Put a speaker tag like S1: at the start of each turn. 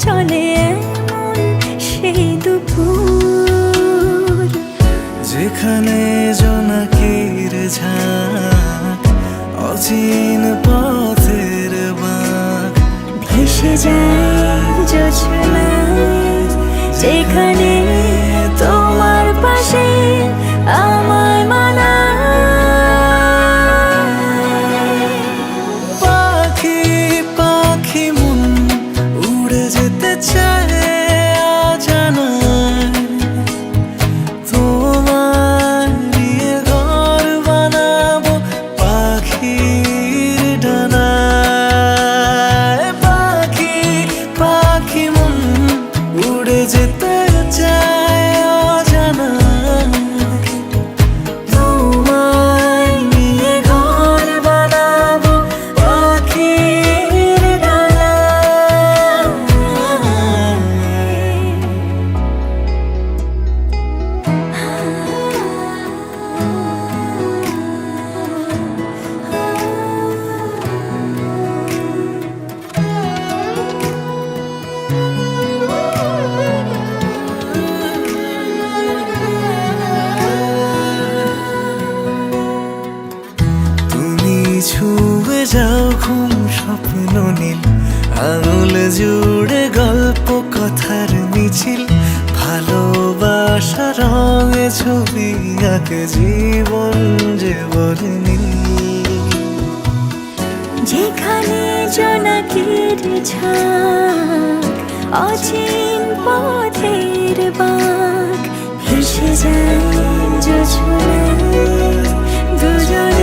S1: চলে এমন সেই দুপুর,
S2: যেখানে জোনাকির ঝাঁক, অচিন পথের বাঁক,
S1: ভেসে যায় জোছনায়, যেখানে তোমার পাশে আমায় মানায়।
S2: পাখি পাখি মন উড়ে যেতে চায় অজানায়, তোমার নিয়ে ঘর বানাবো পাখির ডানায়। পাখি পাখি মন উড়ে যেতে চায় অজানায়, তোমায় নিয়ে ঘর বানাবো পাখির ডানায়। তুমি ছুঁয়ে যাও ঘুম স্বপ্ন নীল, আঙুল জুড়ে গল্প কথার মিছিল, ভালোবাসা রঙে ছবি আঁকে জীবন যে বলে নীল।
S1: যেখানে জোনাকির ঝাঁক, অচিন পথের বাঁক, ভেসে যায় জোছনায়, দুজনে